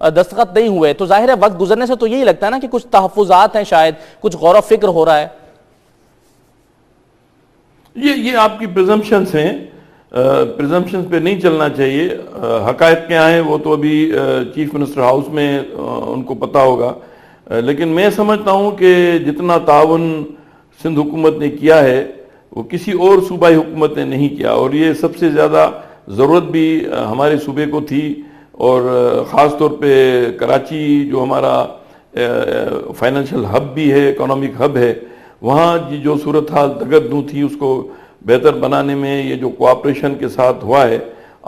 دستخط نہیں ہوئے، تو ظاہر ہے وقت گزرنے سے تو یہی لگتا ہے نا کہ کچھ تحفظات ہیں، شاید کچھ غور و فکر ہو رہا ہے. یہ آپ کی پریزمپشنز ہیں، پریزمپشنز پہ نہیں چلنا چاہیے. حقائق کیا ہیں وہ تو ابھی چیف منسٹر ہاؤس میں ان کو پتا ہوگا، لیکن میں سمجھتا ہوں کہ جتنا تعاون سندھ حکومت نے کیا ہے وہ کسی اور صوبائی حکومت نے نہیں کیا، اور یہ سب سے زیادہ ضرورت بھی ہمارے صوبے کو تھی. اور خاص طور پہ کراچی جو ہمارا فائنینشیل ہب بھی ہے، اکنامک ہب ہے، وہاں جو صورتحال دگردوں تھی اس کو بہتر بنانے میں یہ جو کوآپریشن کے ساتھ ہوا ہے،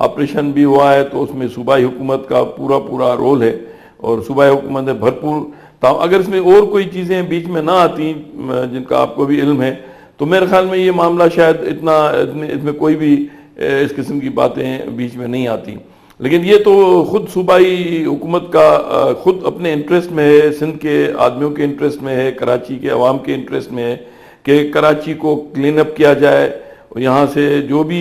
آپریشن بھی ہوا ہے، تو اس میں صوبائی حکومت کا پورا رول ہے، اور صوبائی حکومت نے بھرپور. اگر اس میں اور کوئی چیزیں بیچ میں نہ آتی جن کا آپ کو بھی علم ہے، تو میرے خیال میں یہ معاملہ شاید اس میں کوئی بھی اس قسم کی باتیں بیچ میں نہیں آتی. لیکن یہ تو خود صوبائی حکومت کا خود اپنے انٹرسٹ میں ہے، سندھ کے آدمیوں کے انٹرسٹ میں ہے، کراچی کے عوام کے انٹرسٹ میں ہے کہ کراچی کو کلین اپ کیا جائے. یہاں سے جو بھی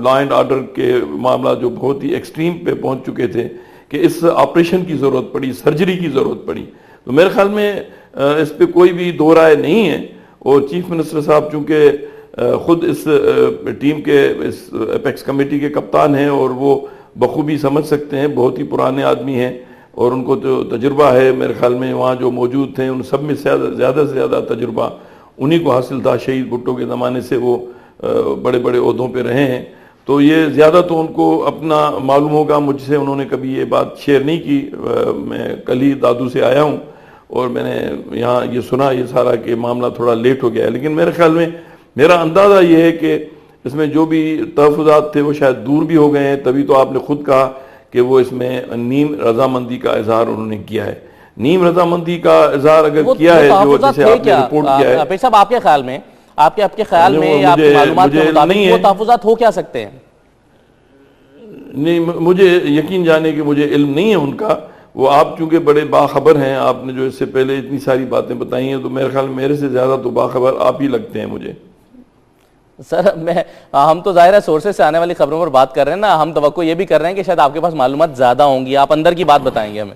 لا اینڈ آرڈر کے معاملہ جو بہت ہی ایکسٹریم پہ پہنچ چکے تھے، کہ اس آپریشن کی ضرورت پڑی، سرجری کی ضرورت پڑی. تو میرے خیال میں اس پہ کوئی بھی دو رائے نہیں ہے. اور چیف منسٹر صاحب چونکہ خود اس ٹیم کے اس اپیکس کمیٹی کے کپتان ہیں، اور وہ بخوبی سمجھ سکتے ہیں، بہت ہی پرانے آدمی ہیں اور ان کو جو تجربہ ہے، میرے خیال میں وہاں جو موجود تھے ان سب میں زیادہ سے زیادہ تجربہ انہی کو حاصل تھا. شہید بھٹو کے زمانے سے وہ بڑے بڑے عہدوں پہ رہے ہیں، تو یہ زیادہ تو ان کو اپنا معلوم ہوگا. مجھ سے انہوں نے کبھی یہ بات شیئر نہیں کی. میں کل ہی دادو سے آیا ہوں اور میں نے یہاں یہ سنا یہ سارا کہ معاملہ تھوڑا لیٹ ہو گیا ہے، لیکن میرے خیال میں میرا اندازہ یہ ہے کہ اس میں جو بھی تحفظات تھے وہ شاید دور بھی ہو گئے ہیں. تبھی تو آپ نے خود کہا کہ وہ اس میں نیم رضامندی کا اظہار انہوں نے کیا ہے. نیم رضامندی کا اظہار اگر کیا ہے جو جسے آپ نے رپورٹ کیا ہے، پیر صاحب آپ کے خیال میں آپ کے خیال میں یا آپ کی معلومات کے مطابق وہ تحفظات ہو کیا سکتے ہیں؟ نہیں، مجھے یقین جانے کہ مجھے علم نہیں ہے ان کا. وہ آپ چونکہ بڑے باخبر ہیں، آپ نے جو اس سے پہلے اتنی ساری باتیں بتائی ہیں، تو میرے خیال میرے سے زیادہ تو باخبر آپ ہی لگتے ہیں مجھے. سر ہم تو ظاہر ہے سورسز سے آنے والی خبروں پر بات کر رہے ہیں نا، ہم توقع یہ بھی کر رہے ہیں کہ شاید آپ کے پاس معلومات زیادہ ہوں گی، آپ اندر کی بات بتائیں گے ہمیں.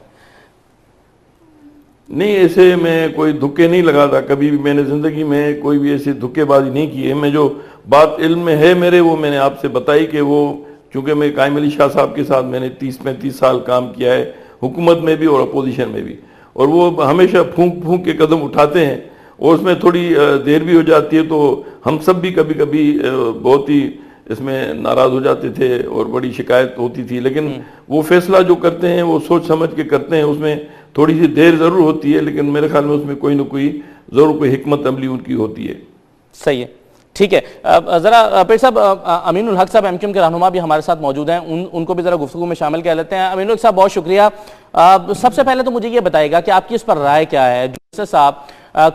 نہیں، ایسے میں کوئی دھکے نہیں لگاتا کبھی بھی. میں نے زندگی میں کوئی بھی ایسی دھکے بازی نہیں کی ہے. میں جو بات علم میں ہے میرے، وہ میں نے آپ سے بتائی کہ وہ چونکہ میں قائم علی شاہ صاحب کے ساتھ میں نے 30-35 سال کام کیا ہے، حکومت میں بھی اور اپوزیشن میں بھی، اور وہ ہمیشہ پھونک کے قدم اٹھاتے ہیں، اور اس میں تھوڑی دیر بھی ہو جاتی ہے. تو ہم سب بھی کبھی کبھی بہت ہی اس میں ناراض ہو جاتے تھے اور بڑی شکایت ہوتی تھی، لیکن وہ فیصلہ جو کرتے ہیں وہ سوچ سمجھ کے کرتے ہیں. اس میں تھوڑی سی دیر ضرور ہوتی ہے، لیکن میرے خیال میں اس میں کوئی نہ کوئی ضرور کوئی حکمت عملی ان کی ہوتی ہے. صحیح ہے، ٹھیک ہے. ذرا پیر صاحب، امین الحق صاحب ایم کیو ایم کے رہنما بھی ہمارے ساتھ موجود ہیں، ان کو بھی ذرا گفتگو میں شامل کر لیتے ہیں. امین الحق صاحب بہت شکریہ. سب سے پہلے تو مجھے یہ بتائیے گا کہ آپ کی اس پر رائے کیا ہے؟ جسٹس صاحب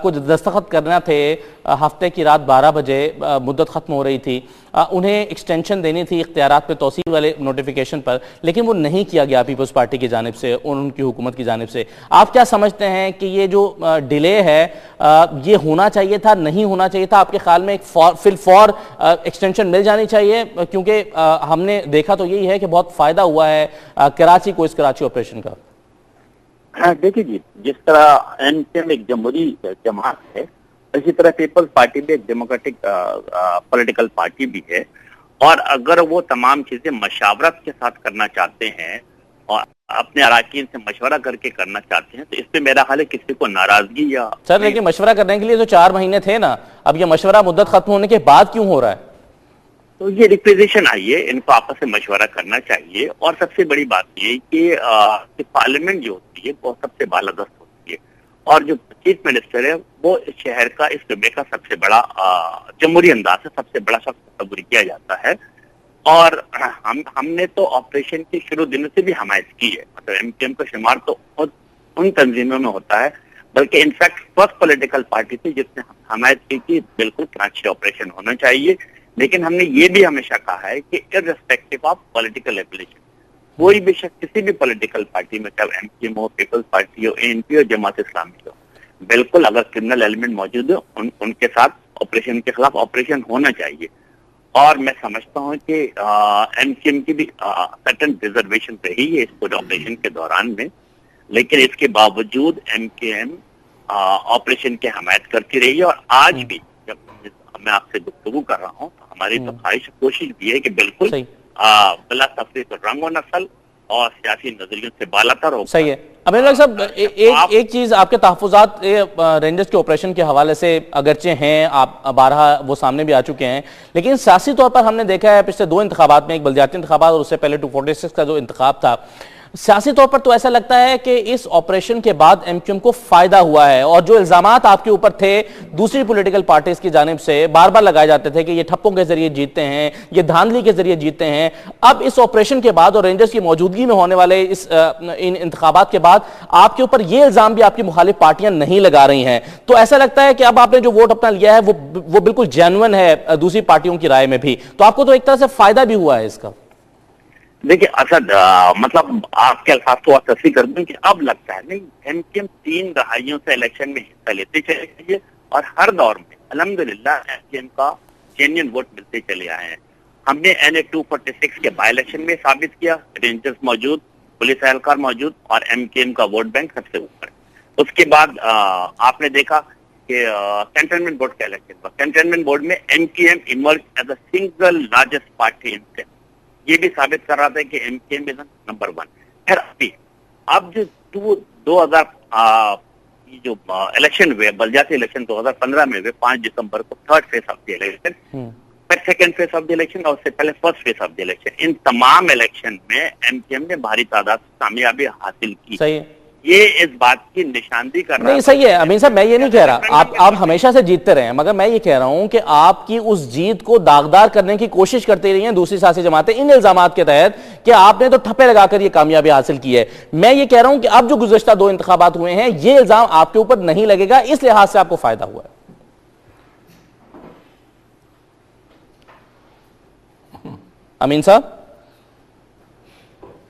کچھ دستخط کرنا تھے، ہفتے کی رات 12 بجے مدت ختم ہو رہی تھی، انہیں ایکسٹینشن دینی تھی اختیارات پہ توسیع والے نوٹیفیکیشن پر، لیکن وہ نہیں کیا گیا پیپلز پارٹی کی جانب سے اور ان کی حکومت کی جانب سے. آپ کیا سمجھتے ہیں کہ یہ جو ڈیلے ہے یہ ہونا چاہیے تھا، نہیں ہونا چاہیے تھا؟ آپ کے خیال میں ایک فی الفور ایکسٹینشن مل جانی چاہیے؟ کیونکہ ہم نے دیکھا تو یہی ہے کہ بہت فائدہ ہوا ہے کراچی کو اس کراچی آپریشن کا. دیکھیے جی، جس طرح این پی ایم ایک جمہوری جماعت ہے، اسی طرح پیپلز پارٹی بھی ایک ڈیموکریٹک پولیٹیکل پارٹی بھی ہے، اور اگر وہ تمام چیزیں مشاورت کے ساتھ کرنا چاہتے ہیں اور اپنے اراکین سے مشورہ کر کے کرنا چاہتے ہیں، تو اس پہ میرا خیال ہے کسی کو ناراضگی یا سر، لیکن مشورہ کرنے کے لیے تو 4 مہینے تھے نا، اب یہ مشورہ مدت ختم ہونے کے بعد کیوں ہو رہا ہے؟ تو یہ ریکویزیشن آئی ہے، ان کو آپس میں مشورہ کرنا چاہیے. اور سب سے بڑی بات یہ کہ پارلیمنٹ جو ہوتی ہے وہ سب سے بالادست ہوتی ہے، اور جو چیف منسٹر ہے وہ اس شہر کا، اس صوبے کا سب سے بڑا جمہوری انداز سے سب سے بڑا شخص تصور کیا جاتا ہے. اور ہم نے تو آپریشن کی شروع دنوں سے بھی حمایت کی ہے. مطلب ایم پی ایم کا شمار تو خود ان تنظیموں میں ہوتا ہے، بلکہ انفیکٹ فرسٹ پولیٹیکل پارٹی تھی جس نے حمایت کی کہ بالکل کراچی آپریشن ہونا چاہیے. لیکن ہم نے یہ بھی ہمیشہ کہا ہے کہ ارریسپیکٹو آف پولیٹیکل ایفیلیشن، کوئی بھی شخص کسی بھی پولیٹیکل پارٹی میں، چاہے ایم پی ایم ہو، پیپلز پارٹی ہو، اے این پی ہو، جماعت اسلامی ہو، بالکل اگر کرمنل ایلیمنٹ موجود ہو ان کے ساتھ آپریشن کے خلاف آپریشن ہونا چاہیے. اور میں سمجھتا ہوں کہ ایم کیو ایم کی بھی سرٹن ریزرویشن رہی ہے اس پورے آپریشن کے دوران میں، لیکن اس کے باوجود ایم کیو ایم آپریشن کی حمایت کرتی رہی ہے، اور آج بھی جب میں آپ سے گفتگو کر رہا ہوں تو ہماری تو خواہش کوشش بھی ہے کہ بالکل بلا تفریق رنگ و نسل اور سیاسی نظریوں سے بالا تر ہو. صحیح ہے. امین اللہ صاحب، ایک چیز آپ کے تحفظات رینجرز کے آپریشن کے حوالے سے اگرچہ ہیں، آپ بارہا وہ سامنے بھی آ چکے ہیں، لیکن سیاسی طور پر ہم نے دیکھا ہے پچھلے 2 انتخابات میں، ایک بلدیاتی انتخابات اور اس سے پہلے 246 کا جو انتخاب تھا، سیاسی طور پر تو ایسا لگتا ہے کہ اس آپریشن کے بعد ایم کیو ایم کو فائدہ ہوا ہے، اور جو الزامات آپ کے اوپر تھے دوسری پولیٹیکل پارٹیز کی جانب سے بار بار لگائے جاتے تھے کہ یہ ٹھپوں کے ذریعے جیتتے ہیں، یہ دھاندلی کے ذریعے جیتتے ہیں، اب اس آپریشن کے بعد اور رینجرز کی موجودگی میں ہونے والے ان انتخابات کے بعد آپ کے اوپر یہ الزام بھی آپ کی مخالف پارٹیاں نہیں لگا رہی ہیں، تو ایسا لگتا ہے کہ اب آپ نے جو ووٹ اپنا لیا ہے وہ بالکل جینوئن ہے دوسری پارٹیوں کی رائے میں بھی، تو آپ کو تو ایک طرح سے فائدہ بھی ہوا ہے اس کا. دیکھیں اسد، مطلب آپ کے الفاظ تو تصحیح کر دوں کہ اب لگتا ہے نہیں، ایم کیو ایم 3 دہائیوں سے الیکشن میں حصہ لیتے چلے گئے اور ہر دور میں الحمدللہ ایم کیو ایم کا جینین ووٹ ملتے چلے آئے ہیں. ہم نے این اے 246 کے بائی الیکشن میں ثابت کیا، رینجرز موجود، پولیس اہلکار موجود، اور ایم کیو ایم کا ووٹ بینک سب سے اوپر. اس کے بعد آپ نے دیکھا کہ کینٹونمنٹ بورڈ کا الیکشن ہوا، کینٹونمنٹ بورڈ میں M Q M emerge as a single largest party ان سے، یہ بھی ثابت کر رہا تھا کہ ایم کیو ایم نمبر 1. پھر اب جو 2000 جو الیکشن ہوئے، بلدیاتی الیکشن 2015 میں ہوئے 5 دسمبر کو، 3rd phase of the election, پھر 2nd phase of the election, اور اس سے پہلے 1st phase of the election, ان تمام الیکشن میں ایم کیو ایم نے بھاری تعداد سے کامیابی حاصل کی. صحیح، یہ اس بات کی نشاندہی کر رہا ہے. نہیں صحیح ہے امین صاحب، میں یہ نہیں کہہ رہا آپ ہمیشہ سے جیتتے رہے ہیں، مگر میں یہ کہہ رہا ہوں کہ آپ کی اس جیت کو داغدار کرنے کی کوشش کرتے رہی ہیں دوسری سیاسی جماعتیں ان الزامات کے تحت کہ آپ نے تو ٹھپے لگا کر یہ کامیابی حاصل کی ہے. میں یہ کہہ رہا ہوں کہ اب جو گزشتہ 2 انتخابات ہوئے ہیں یہ الزام آپ کے اوپر نہیں لگے گا، اس لحاظ سے آپ کو فائدہ ہوا ہے. امین صاحب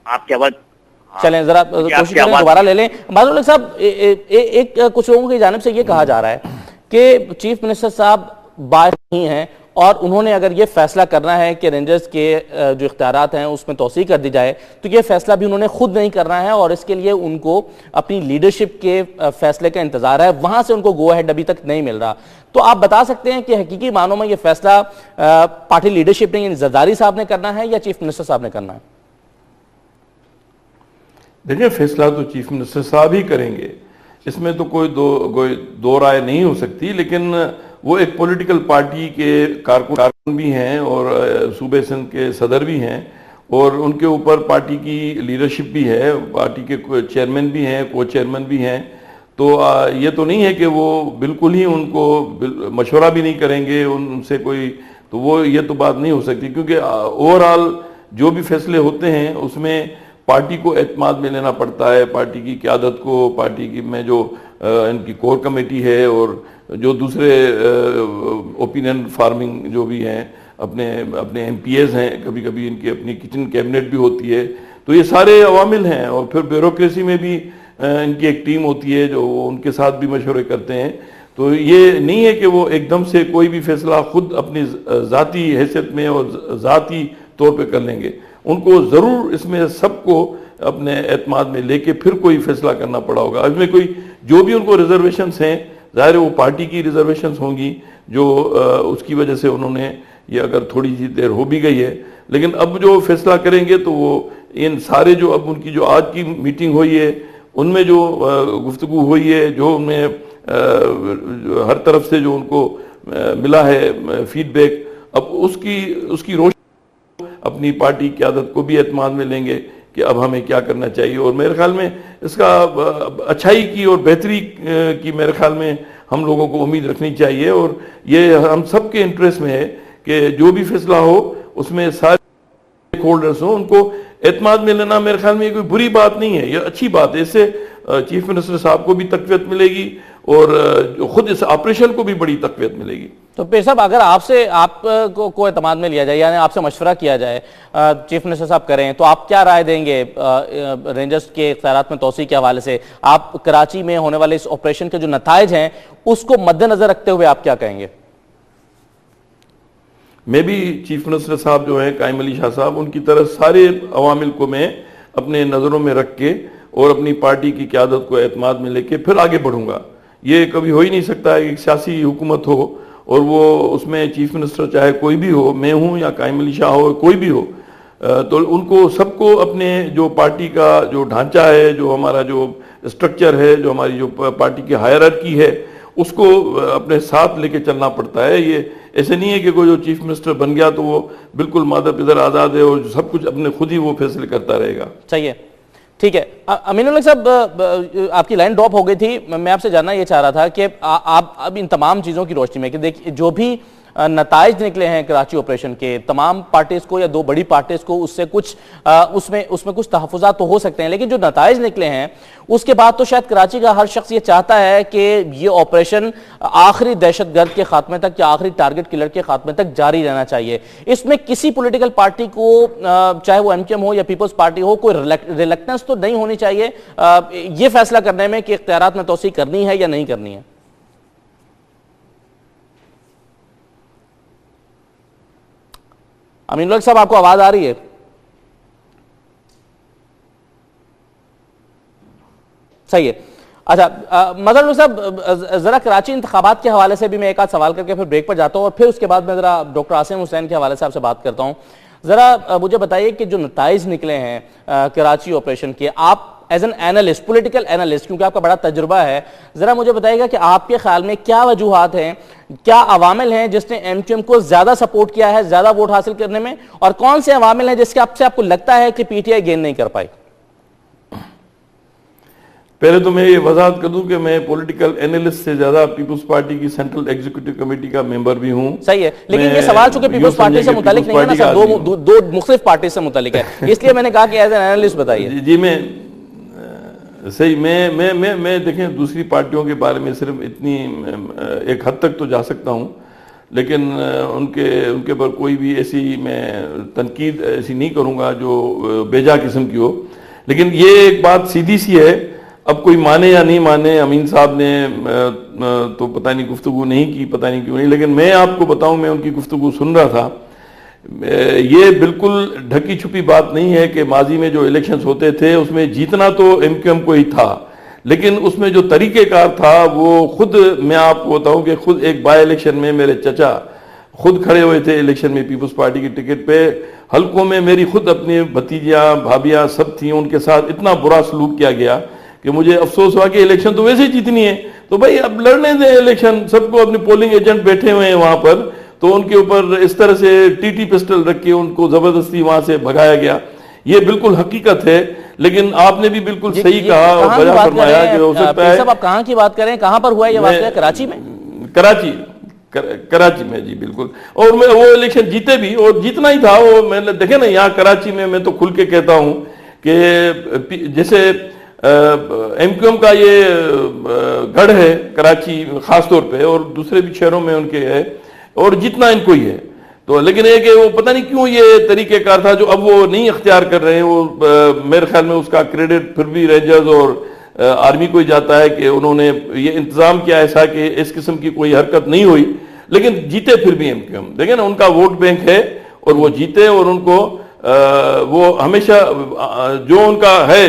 آپ کی آواز، چلیں ذرا کوشش کریں دوبارہ لے لیں. معذور الحق صاحب، ایک کچھ لوگوں کی جانب سے یہ کہا جا رہا ہے کہ چیف منسٹر صاحب باعث نہیں ہیں، اور انہوں نے اگر یہ فیصلہ کرنا ہے کہ رینجرز کے جو اختیارات ہیں اس میں توسیع کر دی جائے تو یہ فیصلہ بھی انہوں نے خود نہیں کرنا ہے، اور اس کے لیے ان کو اپنی لیڈرشپ کے فیصلے کا انتظار ہے، وہاں سے ان کو گو ہیڈ ابھی تک نہیں مل رہا. تو آپ بتا سکتے ہیں کہ حقیقی معنوں میں یہ فیصلہ پارٹی لیڈرشپ نے، یعنی زرداری صاحب نے کرنا ہے یا چیف منسٹر صاحب نے کرنا ہے؟ دیکھیں، فیصلہ تو چیف منسٹر صاحب ہی کریں گے، اس میں تو کوئی دو رائے نہیں ہو سکتی، لیکن وہ ایک پولیٹیکل پارٹی کے کارکن بھی ہیں اور صوبے سندھ کے صدر بھی ہیں، اور ان کے اوپر پارٹی کی لیڈرشپ بھی ہے، پارٹی کے چیئرمین بھی ہیں، کو چیئرمین بھی ہیں. تو یہ تو نہیں ہے کہ وہ بالکل ہی ان کو مشورہ بھی نہیں کریں گے ان سے کوئی، تو وہ یہ تو بات نہیں ہو سکتی، کیونکہ اوورآل جو بھی فیصلے ہوتے ہیں اس میں پارٹی کو اعتماد میں لینا پڑتا ہے، پارٹی کی قیادت کو، پارٹی کی میں جو ان کی کور کمیٹی ہے اور جو دوسرے اوپینین فارمنگ جو بھی ہیں، اپنے ایم پی ایز ہیں، کبھی کبھی ان کی اپنی کچن کیبنٹ بھی ہوتی ہے، تو یہ سارے عوامل ہیں. اور پھر بیوروکریسی میں بھی ان کی ایک ٹیم ہوتی ہے جو ان کے ساتھ بھی مشورے کرتے ہیں. تو یہ نہیں ہے کہ وہ ایک دم سے کوئی بھی فیصلہ خود اپنی ذاتی حیثیت میں اور ذاتی طور پہ کر لیں گے. ان کو ضرور اس میں سب کو اپنے اعتماد میں لے کے پھر کوئی فیصلہ کرنا پڑا ہوگا. اس میں کوئی جو بھی ان کو ریزرویشنز ہیں، ظاہر ہے وہ پارٹی کی ریزرویشنز ہوں گی جو اس کی وجہ سے انہوں نے یہ اگر تھوڑی سی دیر ہو بھی گئی ہے، لیکن اب جو فیصلہ کریں گے تو وہ ان سارے جو اب ان کی جو آج کی میٹنگ ہوئی ہے ان میں جو گفتگو ہوئی ہے، جو ان میں ہر طرف سے جو ان کو ملا ہے فیڈ بیک، اب اس کی روشنی اپنی پارٹی قیادت کو بھی اعتماد میں لیں گے کہ اب ہمیں کیا کرنا چاہیے. اور میرے خیال میں اس کا اچھائی کی اور بہتری کی میرے خیال میں ہم لوگوں کو امید رکھنی چاہیے، اور یہ ہم سب کے انٹرسٹ میں ہے کہ جو بھی فیصلہ ہو اس میں سارے اسٹیک ہولڈرز ہوں، ان کو اعتماد میں لینا میرے خیال میں یہ کوئی بری بات نہیں ہے، یہ اچھی بات ہے. اس سے چیف منسٹر صاحب کو بھی تقویت ملے گی اور خود اس آپریشن کو بھی بڑی تقویت ملے گی. تو پیر صاحب، اگر آپ کو اعتماد میں لیا جائے، یعنی آپ سے مشورہ کیا جائے، چیف منسٹر صاحب کریں، تو آپ کیا رائے دیں گے رینجرز کے اختیارات میں توسیع کے حوالے سے؟ آپ کراچی میں ہونے والے اس آپریشن کے جو نتائج ہیں اس کو مد نظر رکھتے ہوئے آپ کیا کہیں گے؟ میں بھی چیف منسٹر صاحب جو ہیں قائم علی شاہ صاحب، ان کی طرح سارے عوامل کو میں اپنے نظروں میں رکھ کے اور اپنی پارٹی کی قیادت کو اعتماد میں لے کے پھر آگے بڑھوں گا. یہ کبھی ہو ہی نہیں سکتا ہے ایک سیاسی حکومت ہو اور وہ اس میں چیف منسٹر چاہے کوئی بھی ہو، میں ہوں یا قائم علی شاہ ہو، کوئی بھی ہو، تو ان کو سب کو اپنے جو پارٹی کا جو ڈھانچہ ہے، جو ہمارا جو اسٹرکچر ہے، جو ہماری جو پارٹی کی ہائرارکی ہے، اس کو اپنے ساتھ لے کے چلنا پڑتا ہے. یہ ایسے نہیں ہے کہ کوئی جو چیف منسٹر بن گیا تو وہ بالکل مادر پدر آزاد ہے اور سب کچھ اپنے خود ہی وہ فیصلے کرتا رہے گا. صحیح ہے، ٹھیک ہے. امین الحق صاحب، آپ کی لائن ڈراپ ہو گئی تھی، میں آپ سے جاننا یہ چاہ رہا تھا کہ آپ اب ان تمام چیزوں کی روشنی میں کہ دیکھیں جو بھی نتائج نکلے ہیں کراچی آپریشن کے، تمام پارٹیز کو یا دو بڑی پارٹیز کو اس سے کچھ اس میں کچھ تحفظات تو ہو سکتے ہیں، لیکن جو نتائج نکلے ہیں اس کے بعد تو شاید کراچی کا ہر شخص یہ چاہتا ہے کہ یہ آپریشن آخری دہشت گرد کے خاتمے تک یا آخری ٹارگٹ کلر کے خاتمے تک جاری رہنا چاہیے. اس میں کسی پولیٹیکل پارٹی کو، چاہے وہ MQM ہو یا پیپلز پارٹی ہو، کوئی ریلیکٹنس تو نہیں ہونی چاہیے یہ فیصلہ کرنے میں کہ اختیارات میں توسیع کرنی ہے یا نہیں کرنی ہے. امین الحق صاحب، آپ کو آواز آ رہی ہے؟ صحیح ہے. اچھا مظہر صاحب، ذرا کراچی انتخابات کے حوالے سے بھی میں ایک آدھ سوال کر کے پھر بریک پر جاتا ہوں اور پھر اس کے بعد میں ذرا ڈاکٹر عاصم حسین کے حوالے سے آپ سے بات کرتا ہوں. ذرا مجھے بتائیے کہ جو نتائج نکلے ہیں کراچی آپریشن کے، آپ as an analyst, political analyst, کیونکہ آپ کا بڑا تجربہ ہے، ذرا مجھے بتائیے گا کہ آپ کے خیال میں کیا وجوہات ہیں، کیا عوامل ہیں جس نے MQM کو زیادہ سپورٹ کیا ہے زیادہ ووٹ حاصل کرنے میں، اور کون سے عوامل ہیں جس کے آپ کو لگتا ہے کہ PTI گین نہیں کر پائی؟ پہلے تو میں یہ وضاحت کر دوں کہ میں پولیٹیکل اینالسٹ سے زیادہ پیپلز پارٹی کی سینٹرل ایگزیکٹو کمیٹی کا ممبر بھی ہوں. صحیح ہے، لیکن یہ سوال چونکہ پیپلز پارٹی سے متعلق نہیں ہے نا سر، دو مختلف پارٹی سے متعلق ہے، اس لیے میں نے کہا کہ ایز این اینالسٹ بتائیے. جی میں صحیح، میں دیکھیں دوسری پارٹیوں کے بارے میں صرف اتنی ایک حد تک تو جا سکتا ہوں، لیکن ان کے پر کوئی بھی ایسی میں تنقید ایسی نہیں کروں گا جو بیجا قسم کی ہو. لیکن یہ ایک بات سیدھی سی ہے، اب کوئی مانے یا نہیں مانے، امین صاحب نے تو پتہ نہیں گفتگو نہیں کی، پتہ نہیں کیوں نہیں، لیکن میں آپ کو بتاؤں میں ان کی گفتگو سن رہا تھا. یہ بالکل ڈھکی چھپی بات نہیں ہے کہ ماضی میں جو الیکشنز ہوتے تھے اس میں جیتنا تو MQM کو ہی تھا، لیکن اس میں جو طریقہ کار تھا وہ خود میں آپ کو بتاؤں کہ خود ایک بائی الیکشن میں میرے چچا خود کھڑے ہوئے تھے الیکشن میں پیپلز پارٹی کی ٹکٹ پہ. حلقوں میں میری خود اپنی بھتیجیاں بھابیاں سب تھیں، ان کے ساتھ اتنا برا سلوک کیا گیا کہ مجھے افسوس ہوا کہ الیکشن تو ویسے ہی جیتنی ہے تو بھائی اب لڑنے دیں الیکشن. سب کو اپنے پولنگ ایجنٹ بیٹھے ہوئے ہیں وہاں پر، تو ان کے اوپر اس طرح سے TT پسٹل رکھ کے ان کو زبردستی وہاں سے بھگایا گیا. یہ بالکل حقیقت ہے، لیکن آپ نے بھی بالکل صحیح کہا اور بجا فرمایا کہ ہو سکتا ہے. آپ کہاں کی بات کریں، کہاں پر ہوا ہے یہ واقعہ؟ کراچی میں؟ کراچی میں جی بالکل. اور میں وہ الیکشن جیتے بھی اور جیتنا ہی تھا. وہ میں نے دیکھے نا یہاں کراچی میں تو کھل کے کہتا ہوں کہ جیسے MQM کا یہ گڑھ ہے کراچی خاص طور پہ، اور دوسرے بھی شہروں میں ان کے ہے، اور جتنا ان کو ہی ہے. تو لیکن یہ کہ وہ پتہ نہیں کیوں یہ طریقہ کار تھا جو اب وہ نہیں اختیار کر رہے ہیں. وہ میرے خیال میں اس کا کریڈٹ پھر بھی رینجرز اور آرمی کو ہی جاتا ہے کہ انہوں نے یہ انتظام کیا ایسا کہ اس قسم کی کوئی حرکت نہیں ہوئی، لیکن جیتے پھر بھی MQM. دیکھیں نا ان کا ووٹ بینک ہے اور وہ جیتے، اور ان کو وہ ہمیشہ جو ان کا ہے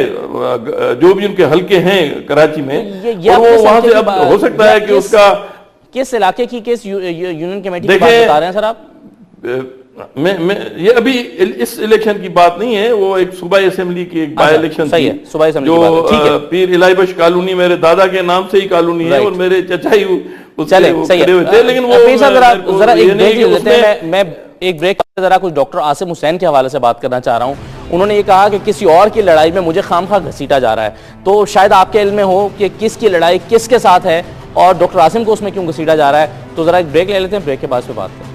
جو بھی ان کے حلقے ہیں کراچی میں، اور وہ وہاں سے اب ہو سکتا ہے کہ اس کا کس علاقے کی کس یونین کمیٹی کی بات بتا رہے ہیں سر آپ؟ یہ ابھی اس الیکشن کی بات نہیں ہے، وہ ایک صوبائی اسمبلی کی ایک بائی الیکشن تھی جو پیر الہی بخش کالونی، میرے دادا کے نام سے ہی کالونی ہے اور میرے چچا ہی کھڑے ہوئے تھے. لیکن وہ میں ایک بریک ذرا کچھ ڈاکٹر عاصم حسین کے حوالے سے بات کرنا چاہ رہا ہوں. انہوں نے یہ کہا کہ کسی اور کی لڑائی میں مجھے خامخواہ گھسیٹا جا رہا ہے، تو شاید آپ کے علم میں ہو کہ کس کی لڑائی کس کے ساتھ ہے اور ڈاکٹر عاصم کو اس میں کیوں گھسیٹا جا رہا ہے. تو ذرا ایک بریک لے لیتے ہیں، بریک کے بعد پہ بات کریں.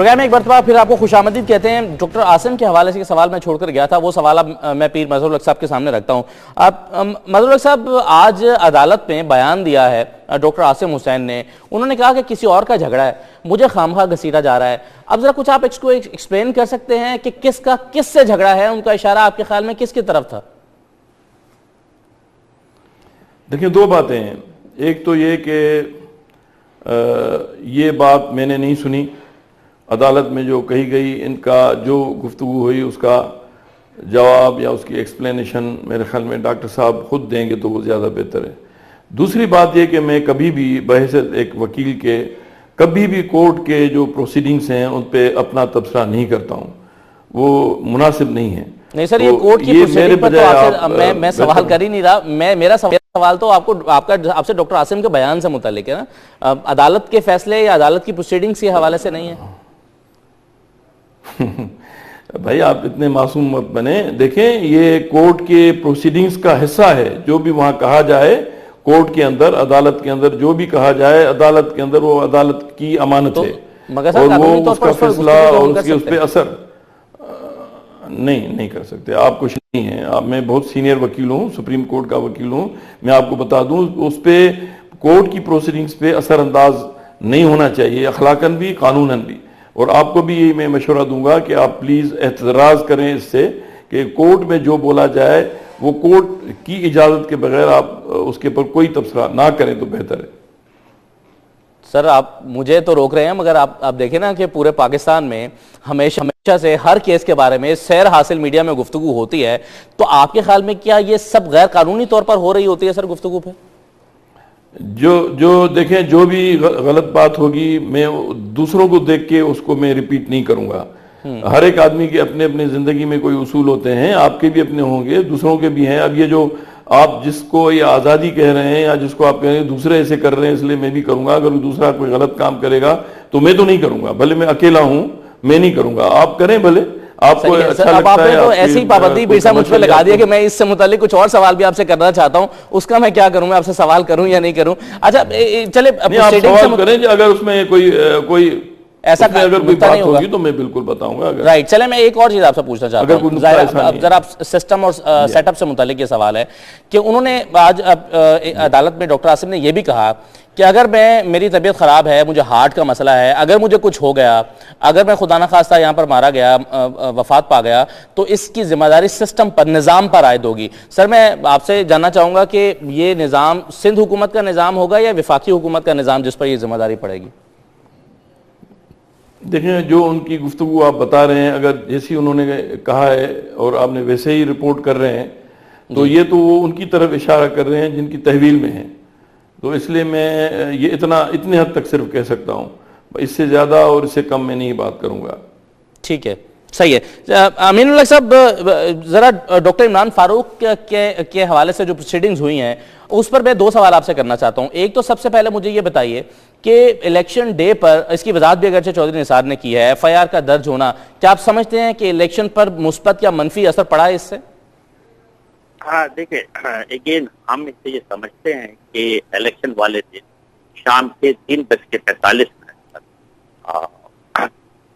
پروگرام میں ایک مرتبہ پھر آپ کو خوش آمدید کہتے ہیں. ڈاکٹر عاصم کے حوالے سے سوال میں چھوڑ کر گیا تھا, وہ سوال اب میں پیر مظہر الحق صاحب کے سامنے رکھتا ہوں. مظہر الحق صاحب, آج عدالت میں بیان دیا ہے ڈاکٹر عاصم حسین نے, انہوں نے کہا کہ کسی اور کا جھگڑا ہے, مجھے خامخواہ گھسیٹا جا رہا ہے. اب ذرا کچھ آپ اس کو ایکسپلین کر سکتے ہیں کہ کس سے جھگڑا ہے, ان کا اشارہ آپ کے خیال میں کس کی طرف تھا؟ دیکھیں, دو باتیں ہیں. ایک تو یہ کہ یہ بات میں نے نہیں سنی, عدالت میں جو کہی گئی, ان کا جو گفتگو ہوئی اس کا جواب یا اس کی ایکسپلینیشن میرے خیال میں ڈاکٹر صاحب خود دیں گے تو وہ زیادہ بہتر ہے. دوسری بات یہ کہ میں کبھی بھی بحیثیت ایک وکیل کے کبھی بھی کورٹ کے جو پروسیڈنگز ہیں ان پہ اپنا تبصرہ نہیں کرتا ہوں, وہ مناسب نہیں ہے. نہیں سر, یہ کورٹ کی پروسیڈنگ پر تو میں سوال کر ہی نہیں رہا. میرا سوال تو آپ سے ڈاکٹر عاصم کے بیان سے متعلق ہے نا, عدالت کے فیصلے یا عدالت کی پروسیڈنگز کے حوالے سے نہیں ہے. بھائی آپ اتنے معصوم مت بنے. دیکھیں, یہ کورٹ کے پروسیڈنگز کا حصہ ہے. جو بھی وہاں کہا جائے کورٹ کے اندر, عدالت کے اندر جو بھی کہا جائے, عدالت کے اندر وہ عدالت کی امانت ہے, اور وہ اس کا فیصلہ اور اس پہ اثر نہیں کر سکتے. آپ کچھ نہیں ہیں, میں بہت سینئر وکیل ہوں, سپریم کورٹ کا وکیل ہوں. میں آپ کو بتا دوں, اس پہ کورٹ کی پروسیڈنگز پہ اثر انداز نہیں ہونا چاہیے, اخلاقاً بھی قانوناً بھی. اور آپ کو بھی یہی میں مشورہ دوں گا کہ آپ پلیز احتراز کریں اس سے کہ کورٹ میں جو بولا جائے وہ کورٹ کی اجازت کے بغیر آپ اس کے پر کوئی تبصرہ نہ کریں تو بہتر ہے. سر, آپ مجھے تو روک رہے ہیں, مگر آپ دیکھیں نا کہ پورے پاکستان میں ہمیشہ سے ہر کیس کے بارے میں سیر حاصل میڈیا میں گفتگو ہوتی ہے, تو آپ کے خیال میں کیا یہ سب غیر قانونی طور پر ہو رہی ہوتی ہے سر گفتگو پہ؟ جو دیکھیں, جو بھی غلط بات ہوگی میں دوسروں کو دیکھ کے اس کو میں ریپیٹ نہیں کروں گا. ہر ایک آدمی کے اپنے اپنے زندگی میں کوئی اصول ہوتے ہیں, آپ کے بھی اپنے ہوں گے, دوسروں کے بھی ہیں. اب یہ جو آپ جس کو یہ آزادی کہہ رہے ہیں یا جس کو آپ کہہ رہے ہیں دوسرے ایسے کر رہے ہیں اس لیے میں بھی کروں گا, اگر دوسرا کوئی غلط کام کرے گا تو میں تو نہیں کروں گا, بھلے میں اکیلا ہوں میں نہیں کروں گا, آپ کریں بھلے. آپ کو اچھا لگتا ہے, تو ایسی پابندی بیرسا مجھ پہ لگا دیا کہ میں اس سے متعلق کچھ اور سوال بھی آپ سے کرنا چاہتا ہوں, اس کا میں کیا کروں, میں آپ سے سوال کروں یا نہیں کروں؟ اچھا چلے, آپ سوال کریں کہ اگر اس میں کوئی ایسا اگر کوئی بات ہوگی تو میں بالکل بتاؤں گا. رائٹ, چلے میں ایک اور چیز آپ سے پوچھنا چاہتا ہوں. ذرا سسٹم اور سیٹ اپ سے متعلق یہ سوال ہے کہ انہوں نے آج عدالت میں ڈاکٹر عاصم نے یہ بھی کہا کہ اگر میری طبیعت خراب ہے, مجھے ہارٹ کا مسئلہ ہے, اگر مجھے کچھ ہو گیا, اگر میں خدا نخواستہ یہاں پر مارا گیا, وفات پا گیا, تو اس کی ذمہ داری سسٹم پر, نظام پر عائد ہوگی. سر میں آپ سے جاننا چاہوں گا کہ یہ نظام سندھ حکومت کا نظام ہوگا یا وفاقی حکومت کا نظام جس پر یہ ذمہ داری پڑے گی؟ دیکھیں, جو ان کی گفتگو آپ بتا رہے ہیں, اگر جیسی انہوں نے کہا ہے اور آپ نے ویسے ہی رپورٹ کر رہے ہیں, تو یہ تو وہ ان کی طرف اشارہ کر رہے ہیں جن کی تحویل میں ہیں. تو اس لیے میں یہ اتنے حد تک صرف کہہ سکتا ہوں, اس سے زیادہ اور اس سے کم میں نہیں بات کروں گا. ٹھیک ہے, صحیح ہے. امین اللہ صاحب, ذرا ڈاکٹر عمران فاروق کے حوالے سے جو پروسیڈنگز ہوئی ہیں اس پر میں دو سوال آپ سے کرنا چاہتا ہوں. ایک تو سب سے پہلے مجھے یہ بتائیے کہ الیکشن ڈے پر, اس کی وضاحت بھی اگرچہ چودھری نثار نے کی ہے, FIR کا درج ہونا, کیا آپ سمجھتے ہیں کہ الیکشن پر مثبت یا منفی اثر پڑا ہے اس سے؟ ہاں دیکھیں, اگین ہم اس سے یہ سمجھتے ہیں کہ الیکشن والے دن شام کے 3:45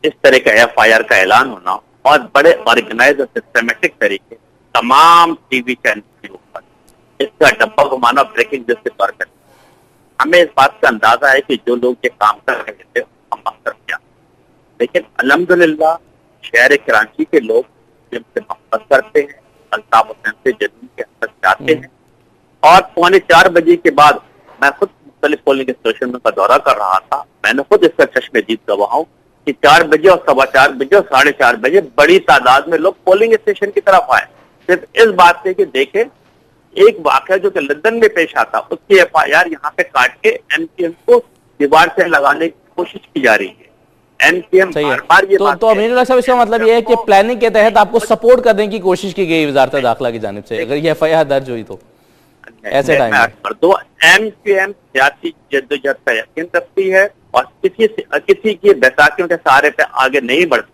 اس طرح کا FIR کا اعلان ہونا اور بڑے آرگنائز اور سسٹمیٹک طریقے تمام ٹی وی چینل کے اوپر اس کا ڈبہ گھمانا بریکنگ نیوز کے طور پر, ہمیں اس بات کا اندازہ ہے کہ جو لوگ یہ کام کر رہے تھے ہم اکثر کیا. لیکن الحمدللہ شہر کراچی کے لوگ جن سے محبت کرتے ہیں, الطاف حسین سے جنون کے اندر جاتے ہیں, اور 3:45 بجے کے بعد میں خود مختلف پولنگ اسٹیشنوں کا دورہ کر رہا تھا, میں نے خود اس کا چشم دید گواہ ہوں کہ 4 بجے اور 4:15 بجے اور 4:30 بجے بڑی تعداد میں لوگ پولنگ اسٹیشن کی طرف آئے, صرف اس بات سے کہ دیکھیں ایک واقعہ جو کہ لندن میں پیش آتا, اس کی FIR یہاں پہ کاٹ کے MPM کو دیوار سے لگانے کی کوشش کی جا رہی ہے. MPM بار بار یہ بات تو امین اللہ صاحب, اس کا مطلب یہ ہے کہ پلاننگ کے تحت آپ کو سپورٹ کرنے کی کوشش کی گئی وزارت داخلہ کی جانب سے, اگر یہ FIR درج ہوئی تو ایسے ٹائم MPM سیاسی جدوجہد کا یقین رکھتی ہے اور کسی کی بیساکھیوں کے سہارے پہ آگے نہیں بڑھتی.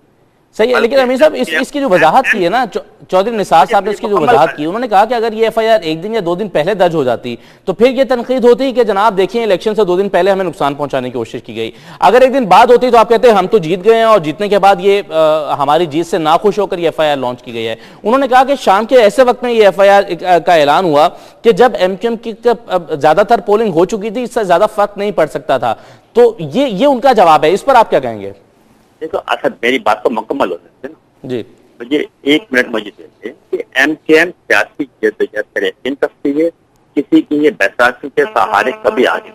صحیح ہے، لیکن امیر صاحب اس کی جو وضاحت کی ہے نا چودھری نثار صاحب نے اس کی جو وضاحت کی، انہوں نے کہا کہ اگر یہ ایف آئی آر ایک دن یا 2 دن پہلے درج ہو جاتی تو پھر یہ تنقید ہوتی کہ جناب دیکھیں الیکشن سے 2 دن پہلے ہمیں نقصان پہنچانے کی کوشش کی گئی. اگر ایک دن بعد ہوتی تو آپ کہتے ہیں ہم تو جیت گئے ہیں اور جیتنے کے بعد یہ ہماری جیت سے ناخوش ہو کر یہ ایف آئی آر لانچ کی گئی ہے. انہوں نے کہا کہ شام کے ایسے وقت میں یہ ایف آئی آر کا اعلان ہوا کہ جب ایم کیو ایم کی زیادہ تر پولنگ ہو چکی تھی، اس سے زیادہ فرق نہیں پڑ سکتا تھا. تو یہ ان کا جواب ہے، اس پر آپ کیا کہیں گے؟ دیکھو اسد میری بات تو مکمل ہو سکتے نا جی، مجھے 1 منٹ مجھے دیتے کہ ایم کے ایم سیاسی جدوجہد کرے ان تفصیل کسی کی یہ بیساکھی کے سہارے کبھی آگے.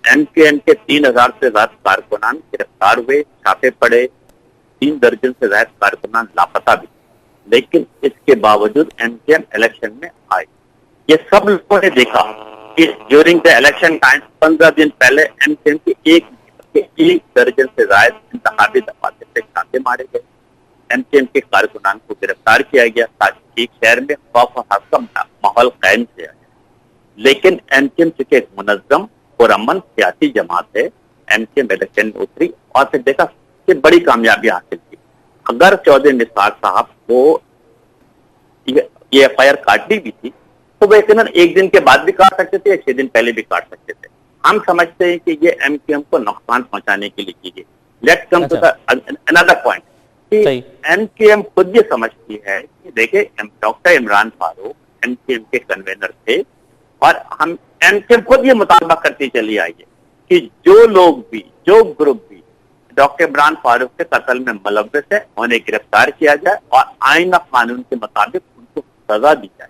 ایم کے ایم کے 3000 سے زیادہ کارکنان گرفتار ہوئے، چھاپے پڑے، 3 درجن سے زیادہ کارکنان لاپتہ بھی، لیکن اس کے باوجود ایم کے ایم الیکشن میں آئے. یہ سب لوگوں نے دیکھا کہ ڈیورنگ دا الیکشن ٹائم 15 دن پہلے ایم کے ایم کے 1 درجن سے زائد انتخابی دفاتر سے چھاپے مارے گئے، ایم کے ایم کے کارکنان کو گرفتار کیا گیا تاکہ ایک شہر میں خوف و حذر کا ماحول قائم کیا گیا. لیکن ایم کے ایم چونکہ ایک منظم اور امن سیاسی جماعت ہے، ایم کے ایم الیکشن میں اتری اور پھر دیکھا کہ بڑی کامیابی حاصل کی. اگر چودھری نثار صاحب کو یہ ایف آئی آر کاٹنی بھی تھی تو وہ یقیناً 1 دن کے بعد بھی کاٹ سکتے تھے یا 6 دن پہلے بھی کاٹ سکتے تھے. ہم سمجھتے ہیں کہ یہ ایم کیو ایم کو نقصان پہنچانے کے لیے کی گئی. Let's come to another point کہ ایم کیو ایم خود یہ سمجھتی ہے کہ دیکھیں doctor Imran Farooq M Q M کے کنوینر تھے اور ہم ایم کیو ایم خود یہ مطالبہ کرتی چلی آئی ہے کہ جو لوگ بھی جو گروپ بھی ڈاکٹر عمران فاروق کے قتل میں ملوث ہے انہیں گرفتار کیا جائے اور آئین اور قانون کے مطابق ان کو سزا دی جائے.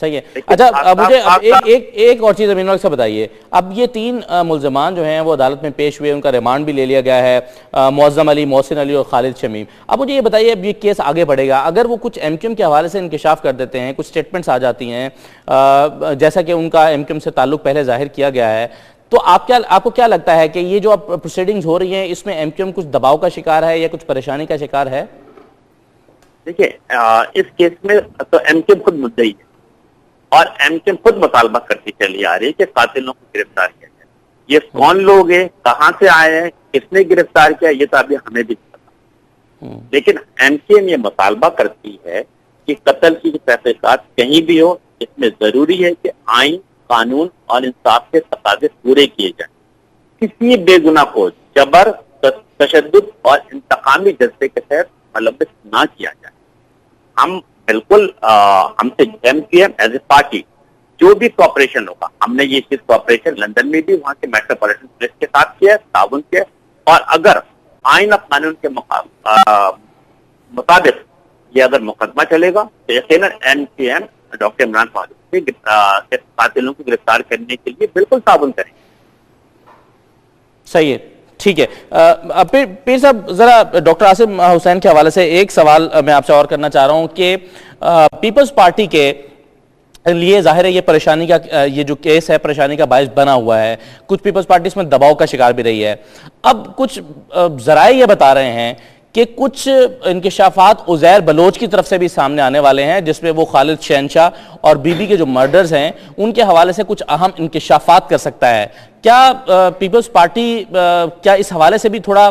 صحیح ہے. اچھا مجھے اب ایک اور چیز امین سے بتائیے، اب یہ 3 ملزمان جو ہیں وہ عدالت میں پیش ہوئے، ان کا ریمانڈ بھی لے لیا گیا ہے، معظم علی، محسن علی اور خالد شمیم. اب مجھے یہ بتائیے اب یہ کیس آگے بڑھے گا، اگر وہ کچھ ایم کیو ایم کے حوالے سے انکشاف کر دیتے ہیں، کچھ سٹیٹمنٹس آ جاتی ہیں جیسا کہ ان کا ایم کیو ایم سے تعلق پہلے ظاہر کیا گیا ہے، تو آپ کو کیا لگتا ہے کہ یہ جو اب پروسیڈنگز ہو رہی ہیں اس میں ایم کیو ایم کچھ دباؤ کا شکار ہے یا کچھ پریشانی کا شکار ہے؟ دیکھیے اس کیس میں تو ایم کیو ایم خود مدعی ہے اور ایم کیو ایم خود مطالبہ کرتی چلی آ رہی ہے کہ قاتلوں کو گرفتار کیا جائے. یہ کون لوگ ہیں، کہاں سے آئے ہیں، کس نے گرفتار کیا، یہ تو ابھی ہمیں بھی پتا. لیکن ایم کیو ایم یہ مطالبہ کرتی ہے کہ قتل کی تحقیقات کہیں بھی ہو، اس میں ضروری ہے کہ آئین، قانون اور انصاف کے تقاضے پورے کیے جائیں. کسی بے گناہ کو جبر، تشدد اور انتقامی جذبے کے تحت ملوث نہ کیا جائے. ہم بالکل ہم سے M Q M as a party جو بھی کوآپریشن ہوگا، ہم نے یہ چیز کوآپریشن لندن میں بھی وہاں کے میٹروپولیٹن پولیس کے ساتھ کیا، تعاون کیا، اور اگر آئین اور قانون کے مطابق یہ اگر مقدمہ چلے گا تو یقیناً M Q M doctor Imran Farooq کے قاتلوں کو گرفتار کرنے کے لیے بالکل تعاون کریں. صحیح ہے، ٹھیک ہے. پیر صاحب ذرا ڈاکٹر عاصم حسین کے حوالے سے ایک سوال میں آپ سے اور کرنا چاہ رہا ہوں کہ پیپلز پارٹی کے لیے ظاہر ہے یہ پریشانی کا یہ جو کیس ہے پریشانی کا باعث بنا ہوا ہے، کچھ پیپلز پارٹی اس میں دباؤ کا شکار بھی رہی ہے. اب کچھ ذرائع یہ بتا رہے ہیں کہ کچھ انکشافات عزیر بلوچ کی طرف سے بھی سامنے آنے والے ہیں، جس میں وہ خالد شہنشاہ اور بی بی کے جو مرڈرز ہیں ان کے حوالے سے کچھ اہم انکشافات کر سکتا ہے. کیا پیپلز پارٹی کیا اس حوالے سے بھی تھوڑا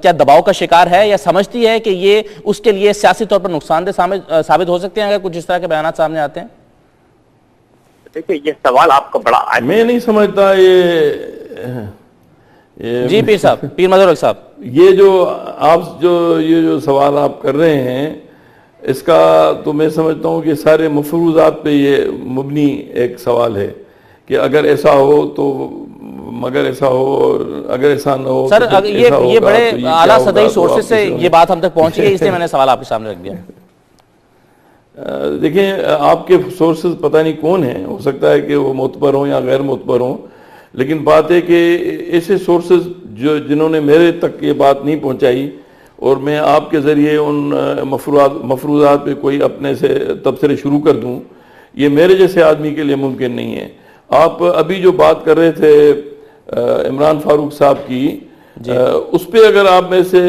کیا دباؤ کا شکار ہے یا سمجھتی ہے کہ یہ اس کے لیے سیاسی طور پر نقصان دہ ثابت ہو سکتے ہیں اگر کچھ اس طرح کے بیانات سامنے آتے ہیں؟ دیکھیں یہ سوال آپ کا بڑا میں نہیں سمجھتا جی پیر صاحب، پیر مظہر صاحب، یہ جو سوال آپ کر رہے ہیں اس کا تو میں سمجھتا ہوں کہ سارے مفروضات پہ یہ مبنی ایک سوال ہے کہ اگر ایسا ہو تو مگر ایسا ہو اور اگر ایسا نہ ہو سر یہ بڑے اعلیٰ سطحی سورسز سے یہ بات ہم تک پہنچی ہے، اس لیے میں نے سوال آپ کے سامنے رکھ دیا. دیکھیں آپ کے سورسز پتہ نہیں کون ہیں، ہو سکتا ہے کہ وہ معتبر ہوں یا غیر معتبر ہوں، لیکن بات ہے کہ ایسے سورسز جنہوں نے میرے تک یہ بات نہیں پہنچائی اور میں آپ کے ذریعے ان مفروضات پہ کوئی اپنے سے تبصرے شروع کر دوں، یہ میرے جیسے آدمی کے لیے ممکن نہیں ہے. آپ ابھی جو بات کر رہے تھے عمران فاروق صاحب کی، اس پہ اگر آپ میں سے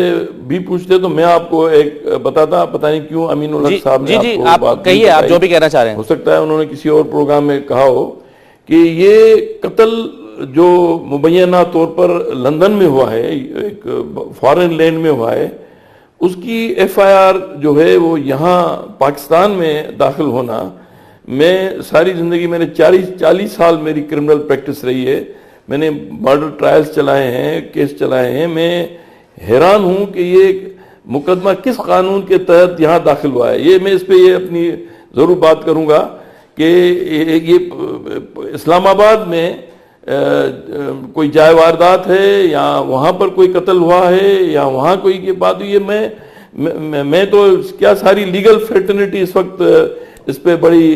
بھی پوچھتے تو میں آپ کو ایک بتاتا، پتہ نہیں کیوں امین الحق صاحب نے آپ کو بات کہیے، آپ جو بھی کہنا چاہ رہے ہیں. ہو سکتا ہے انہوں نے کسی اور پروگرام میں کہا ہو کہ یہ قتل جو مبینہ طور پر لندن میں ہوا ہے، ایک فارن لینڈ میں ہوا ہے، اس کی ایف آئی آر جو ہے وہ یہاں پاکستان میں داخل ہونا، میں ساری زندگی میں نے 40 سال میری کرمنل پریکٹس رہی ہے، میں نے مرڈر ٹرائلز چلائے ہیں، کیس چلائے ہیں، میں حیران ہوں کہ یہ مقدمہ کس قانون کے تحت یہاں داخل ہوا ہے۔ یہ میں اس پہ یہ اپنی ضرور بات کروں گا کہ یہ اسلام آباد میں کوئی جائے واردات ہے یا وہاں پر کوئی قتل ہوا ہے یا وہاں کوئی یہ بات ہوئی ہے، میں تو کیا ساری لیگل فریٹرنیٹی اس وقت اس پہ بڑی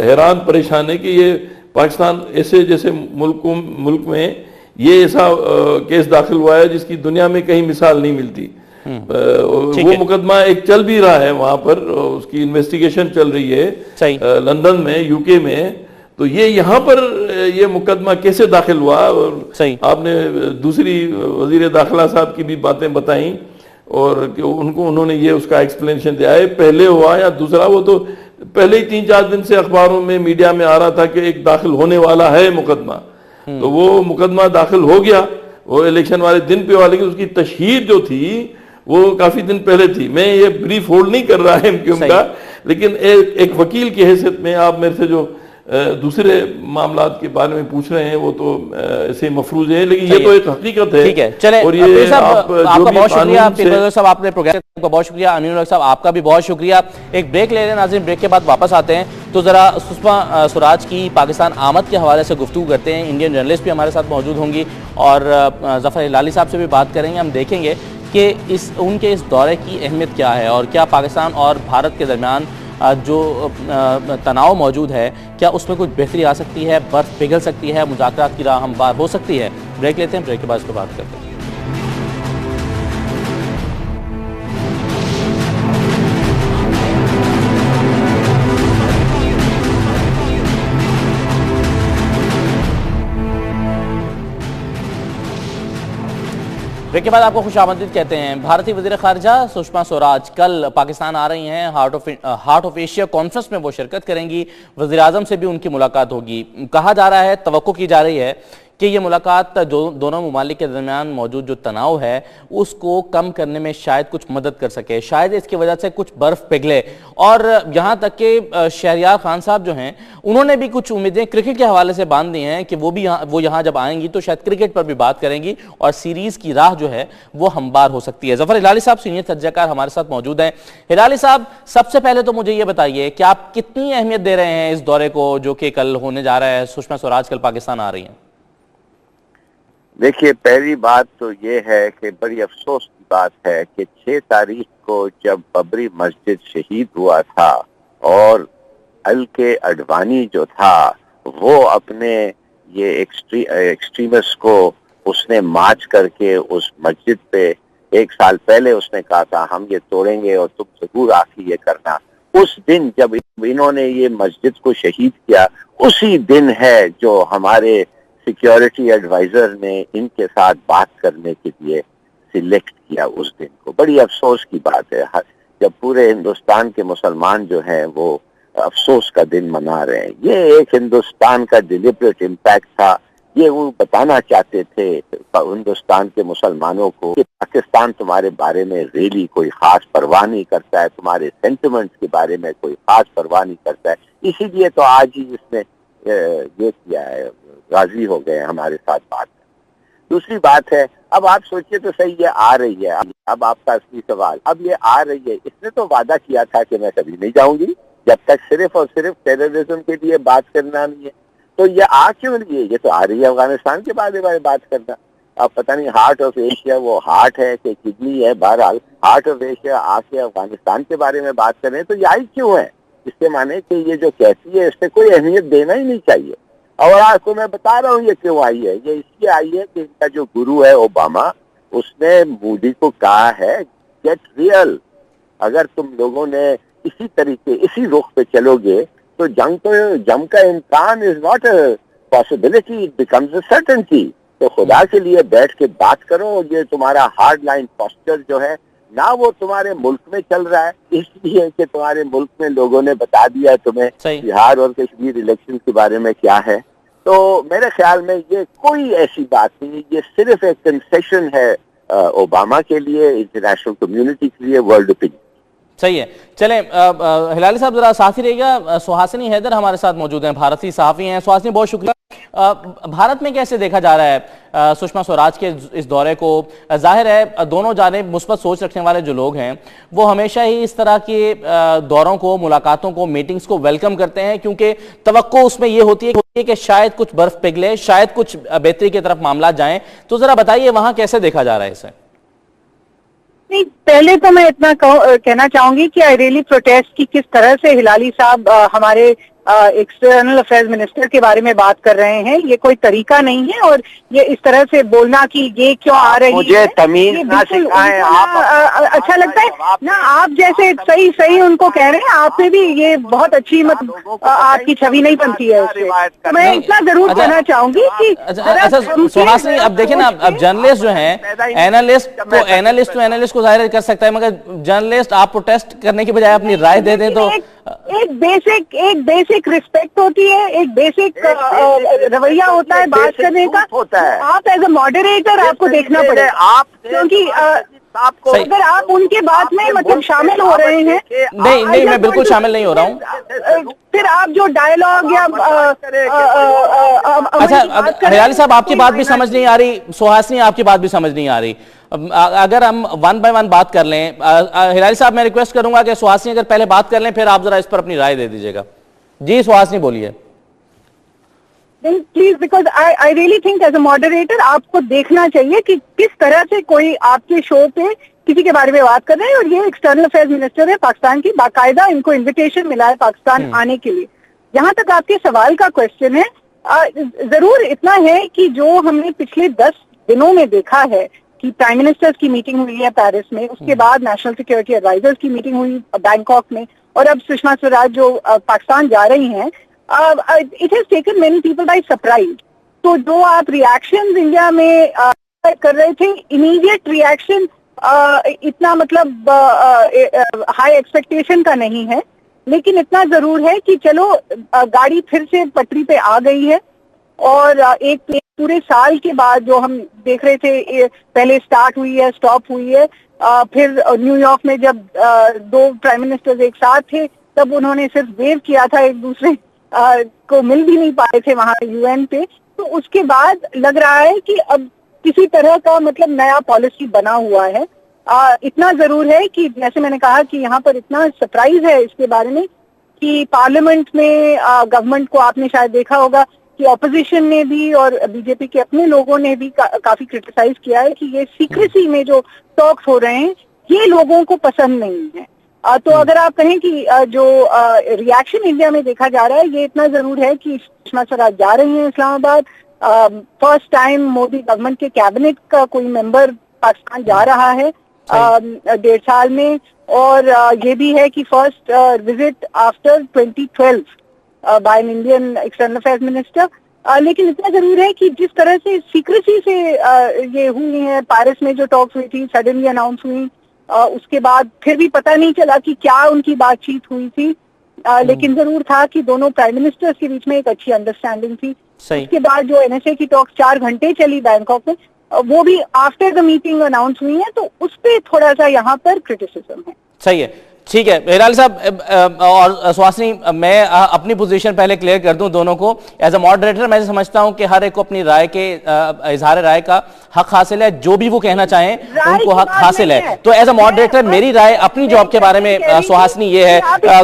حیران پریشان ہے کہ یہ پاکستان ایسے جیسے ملک میں یہ ایسا کیس داخل ہوا ہے جس کی دنیا میں کہیں مثال نہیں ملتی۔ وہ مقدمہ ایک چل بھی رہا ہے وہاں پر، اس کی انویسٹیگیشن چل رہی ہے لندن میں، یو کے میں، تو یہ یہاں پر یہ مقدمہ کیسے داخل ہوا؟ اور آپ نے دوسری وزیر داخلہ صاحب کی بھی باتیں بتائیں اور کہ انہوں نے یہ اس کا ایکسپلینیشن دیا ہے، پہلے ہوا یا دوسرا، وہ تو پہلے ہی 3-4 دن سے اخباروں میں میڈیا میں آ رہا تھا کہ ایک داخل ہونے والا ہے مقدمہ، تو وہ مقدمہ داخل ہو گیا، وہ الیکشن والے دن پہ ہوا، لیکن اس کی تشہیر جو تھی وہ کافی دن پہلے تھی۔ میں یہ بریف ہولڈ نہیں کر رہا ہے ایم کا، لیکن ایک وکیل کی حیثیت میں آپ میرے سے جو دوسرے معاملات کے بارے میں پوچھ رہے ہیں وہ تو ایسے مفروض ہیں، لیکن یہ تو ایک حقیقت ہے۔ ٹھیک ہے، چلیں آپ کا بہت شکریہ، پیر صاحب آپ نے پروگرام کا بہت شکریہ، امین الحق صاحب آپ کا بھی بہت شکریہ۔ ایک بریک لے لیں ناظرین، بریک کے بعد واپس آتے ہیں تو ذرا سشما سوراج کی پاکستان آمد کے حوالے سے گفتگو کرتے ہیں۔ انڈین جرنلسٹ بھی ہمارے ساتھ موجود ہوں گی اور ظفر ہلالی صاحب سے بھی بات کریں گے۔ ہم دیکھیں گے کہ ان کے اس دورے کی اہمیت کیا ہے اور کیا پاکستان اور بھارت کے درمیان جو تناؤ موجود ہے کیا اس میں کچھ بہتری آ سکتی ہے، برف پگھل سکتی ہے، مذاکرات کی راہ ہموار ہو سکتی ہے۔ بریک لیتے ہیں، بریک کے بعد اس پہ بات کرتے ہیں۔ بریک کے بعد آپ کو خوش آمدید کہتے ہیں۔ بھارتی وزیر خارجہ سشما سوراج کل پاکستان آ رہی ہیں، ہارٹ آف ایشیا کانفرنس میں وہ شرکت کریں گی، وزیر اعظم سے بھی ان کی ملاقات ہوگی۔ کہا جا رہا ہے، توقع کی جا رہی ہے کہ یہ ملاقات دونوں ممالک کے درمیان موجود جو تناؤ ہے اس کو کم کرنے میں شاید کچھ مدد کر سکے، شاید اس کی وجہ سے کچھ برف پگھلے، اور یہاں تک کہ شہریار خان صاحب جو ہیں انہوں نے بھی کچھ امیدیں کرکٹ کے حوالے سے باندھ دی ہیں کہ وہ یہاں جب آئیں گی تو شاید کرکٹ پر بھی بات کریں گی اور سیریز کی راہ جو ہے وہ ہموار ہو سکتی ہے۔ ظفر ہلالی صاحب سینئر تجزیہ کار ہمارے ساتھ موجود ہیں۔ ہلالی صاحب، سب سے پہلے تو مجھے یہ بتائیے کہ آپ کتنی اہمیت دے رہے ہیں اس دورے کو جو کہ کل ہونے جا رہا ہے؟ سشما سوراج کل پاکستان آ رہی ہیں۔ دیکھیے، پہلی بات تو یہ ہے کہ بڑی افسوس کی بات ہے کہ 6 تاریخ کو جب ببری مسجد شہید ہوا تھا اور کے اڈوانی جو تھا وہ اپنے یہ ایکسٹریمسٹ کو اس نے مارچ کر کے اس مسجد پہ 1 سال پہلے اس نے کہا تھا ہم یہ توڑیں گے اور تم ضرور آ کے یہ کرنا، اس دن جب انہوں نے یہ مسجد کو شہید کیا اسی دن ہے جو ہمارے سیکیورٹی ایڈوائزر نے ان کے ساتھ بات کرنے کے لیے سلیکٹ کیا اس دن کو۔ بڑی افسوس کی بات ہے جب پورے ہندوستان کے مسلمان جو ہیں وہ افسوس کا دن منا رہے ہیں۔ یہ ایک ہندوستان کا ڈیلیبریٹ امپیکٹ تھا، یہ وہ بتانا چاہتے تھے ہندوستان کے مسلمانوں کو کہ پاکستان تمہارے بارے میں ریلی کوئی خاص پرواہ نہیں کرتا ہے، تمہارے سینٹیمنٹس کے بارے میں کوئی خاص پرواہ نہیں کرتا ہے، اسی لیے تو آج ہی اس نے یہ کیا ہے، راضی ہو گئے ہمارے ساتھ بات کریں۔ دوسری بات ہے، اب آپ سوچئے تو صحیح، یہ آ رہی ہے، اب آپ کا اصلی سوال، اب یہ آ رہی ہے، اس نے تو وعدہ کیا تھا کہ میں کبھی نہیں جاؤں گی جب تک صرف اور صرف ٹیررزم کے لیے بات کرنا نہیں ہے، تو یہ آ کیوں رہی ہے؟ یہ تو آ رہی ہے افغانستان کے بارے میں بات کرنا۔ اب پتہ نہیں ہارٹ آف ایشیا وہ ہارٹ ہے کہ کڈنی ہے، بہرحال ہارٹ آف ایشیا آ کے افغانستان کے بارے میں بات کریں تو یہ آئی کیوں ہے؟ اس کے معنی کہ یہ جو کہتی ہے اس سے کوئی اہمیت دینا ہی نہیں چاہیے۔ اور آپ کو میں بتا رہا ہوں یہ کیوں آئی ہے، یہ اس لیے آئی ہے کہ ان کا جو گرو ہے اوباما، اس نے مودی کو کہا ہے گیٹ ریئل، اگر تم لوگوں نے اسی طریقے اسی رخ پہ چلو گے تو جنگ کا امکان is not a possibility, it becomes a certainty. تو خدا کے لیے بیٹھ کے بات کرو، یہ تمہارا ہارڈ لائن پوسچر جو ہے نہ وہ تمہارے ملک میں چل رہا ہے، اس لیے کہ تمہارے ملک میں لوگوں نے بتا دیا تمہیں بہار اور کشمیر الیکشن کے بارے میں کیا ہے، تو میرے خیال میں یہ کوئی ایسی بات نہیں، یہ صرف ایک کنسیشن ہے اوباما کے لیے، انٹرنیشنل کمیونٹی کے لیے، ورلڈ اوپینین۔ صحیح ہے، چلیں ہلالی صاحب ذرا ساتھ ہی رہے گا، سہاسنی حیدر ہمارے ساتھ موجود ہیں، بھارتی صحافی ہیں۔ سہاسنی بہت شکریہ۔ بھارت میں کیسے دیکھا جا رہا ہے سشما سوراج کے اس دورے کو؟ ظاہر ہے دونوں جانب مثبت سوچ رکھنے والے جو لوگ ہیں وہ ہمیشہ ہی اس طرح کے دوروں کو، ملاقاتوں کو، میٹنگز کو ویلکم کرتے ہیں، کیونکہ توقع اس میں یہ ہوتی ہے کہ شاید کچھ برف پگھلے، شاید کچھ بہتری کی طرف معاملات جائیں۔ تو ذرا بتائیے وہاں کیسے دیکھا جا رہا ہے اسے؟ پہلے تو میں اتنا کہنا چاہوں گی کہ آئی ریئلی پروٹیسٹ کی کس طرح سے ہلالی صاحب ہمارے ایکسٹرنل افیئرز منسٹر کے بارے میں بات کر رہے ہیں۔ یہ کوئی طریقہ نہیں ہے، اور یہ اس طرح سے بولنا کہ یہ کیوں آ رہی ہے، مجھے تمیز نہ سکھائیں آپ، اچھا لگتا ہے نا؟ آپ جیسے صحیح ان کو کہہ رہے ہیں، آپ نے بھی یہ بہت اچھی آپ کی چھوی نہیں بنتی ہے اس سے۔ میں اتنا ضرور کہنا چاہوں گی کہ سہاسنی اب دیکھیں نا، اب جرنلسٹ جو ہیں، اینالسٹ کو ظاہر کر سکتا ہے، مگر جرنلسٹ آپ پروٹیسٹ کرنے کی بجائے اپنی رائے دے دیں تو ایک بیسک رسپیکٹ ہوتی ہے، ایک بیسک رویہ ہوتا ہے بات کرنے کا۔ آپ ایز اے ماڈریٹر آپ کو دیکھنا پڑے گا، کیونکہ اگر آپ ان کے بات میں مطلب شامل ہو رہے ہیں، نہیں میں بالکل شامل نہیں ہو رہا ہوں۔ پھر آپ جو ڈائیلاگ یا اچھا ہلالی صاحب آپ کی بات بھی سمجھ نہیں آ رہی، سہاسنی آپ کی بات بھی سمجھ نہیں آ رہی، اگر ہم ون بائی ون بات کر لیں۔ ہلالی صاحب میں ریکویسٹ کروں گا کہ سہاسنی اگر پہلے بات کر لیں پھر آپ ذرا اس پر اپنی رائے دے دیجیے گا۔ جی سہاسنی بولیے۔ Please, because I really think as a moderator آپ کو دیکھنا چاہیے کہ کس طرح سے کوئی آپ کے شو پہ کسی کے بارے میں بات کر رہے ہیں، اور یہ ایکسٹرنل افیئرز منسٹر ہے پاکستان کی، باقاعدہ ان کو انویٹیشن ملا ہے پاکستان آنے کے لیے۔ جہاں تک آپ کے سوال کا کوشچن ہے، ضرور اتنا ہے کہ جو ہم نے پچھلے 10 دنوں میں دیکھا ہے کہ پرائم منسٹرز کی میٹنگ ہوئی ہے پیرس میں، اس کے بعد نیشنل سیکیورٹی ایڈوائزرز کی میٹنگ ہوئی بینکاک میں، اور اب سشما سوراج جو پاکستان جا رہی ہیں، it has taken many people by surprise۔ تو جو آپ ریاکشنز انڈیا میں کر رہے تھے، امیڈیٹ ریاکشن اتنا مطلب ہائی ایکسپیکٹیشن کا نہیں ہے، لیکن اتنا ضرور ہے کہ چلو گاڑی پھر سے پٹری پہ آ گئی ہے، اور ایک پورے سال کے بعد جو ہم دیکھ رہے تھے، پہلے سٹارٹ ہوئی ہے، سٹاپ ہوئی ہے، پھر نیو یارک میں جب 2 پرائم منسٹرز ایک ساتھ تھے تب انہوں نے صرف ویو کیا تھا، ایک دوسرے کو مل بھی نہیں پائے تھے وہاں یو این پہ۔ تو اس کے بعد لگ رہا ہے کہ اب کسی طرح کا مطلب نیا پالیسی بنا ہوا ہے۔ اتنا ضرور ہے کہ جیسے میں نے کہا کہ یہاں پر اتنا سرپرائز ہے اس کے بارے میں کہ پارلیمنٹ میں گورنمنٹ کو آپ نے شاید دیکھا ہوگا کہ اپوزیشن نے بھی اور بی جے پی کے اپنے لوگوں نے بھی کافی کرٹیسائز کیا ہے کہ یہ سیکریسی میں جو ٹاکس ہو رہے ہیں یہ لوگوں کو پسند نہیں ہے۔ تو اگر آپ کہیں کہ جو ریاکشن انڈیا میں دیکھا جا رہا ہے، یہ اتنا ضرور ہے کہ سشما سوراج جا رہی ہیں اسلام آباد، فرسٹ ٹائم مودی گورنمنٹ کے کیبنٹ کا کوئی ممبر پاکستان جا رہا ہے 1.5 سال میں، اور یہ بھی ہے کہ first visit after 2012 by an Indian external affairs minister. لیکن اتنا ضرور ہے کہ جس طرح سے سیکریسی سے یہ ہوئی ہیں، پیرس میں جو ٹاکس ہوئی تھی سڈنلی اناؤنس ہوئی، اس کے بعد پھر بھی پتہ نہیں چلا کہ کیا ان کی بات چیت ہوئی تھی، لیکن ضرور تھا کہ دونوں پرائم منسٹرز کے بیچ میں ایک اچھی انڈرسٹینڈنگ تھی۔ اس کے بعد جو این ایس اے کی ٹاکس 4 گھنٹے چلی بینکاک میں، وہ بھی آفٹر دا میٹنگ اناؤنس ہوئی ہیں، تو اس پہ تھوڑا سا یہاں پر کرٹیسزم ہے۔ صحیح ہے، ٹھیک ہے ہلالی صاحب اور سہاسنی، میں اپنی پوزیشن پہلے کلیئر کر دوں دونوں کو۔ ایز اے ماڈریٹر میں سمجھتا ہوں کہ ہر ایک کو اپنی رائے کے اظہار رائے کا حق حاصل ہے، جو بھی وہ کہنا چاہیں ان کو حق حاصل ہے۔ تو ایز اے ماڈریٹر میری رائے اپنی جاب کے بارے میں سہاسنی یہ ہے،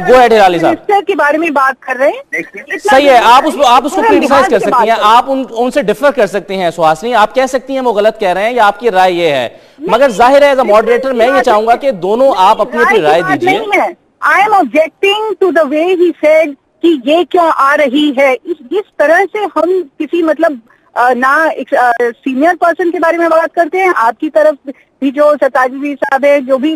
گو ایڈ ہلالی صاحب کے بارے میں بات کر رہے ہیں، صحیح ہے، آپ اس کو کرٹیسائز کر سکتی ہیں، آپ ان سے ڈفر کر سکتی ہیں سہاسنی، آپ کہہ سکتی ہیں وہ غلط کہہ رہے ہیں یا آپ کی رائے یہ ہے، مگر ظاہر ہے ایز اے ماڈریٹر میں یہ چاہوں گا کہ دونوں آپ اپنی اپنی رائے دیجیے۔ I am objecting to the way he said کہ یہ کیوں آ رہی ہے۔ اس طرح سے ہم کسی مطلب نہ سینئر پرسن کے بارے میں بات کرتے ہیں، آپ کی طرف بھی جو ستاجی صاحب ہے جو بھی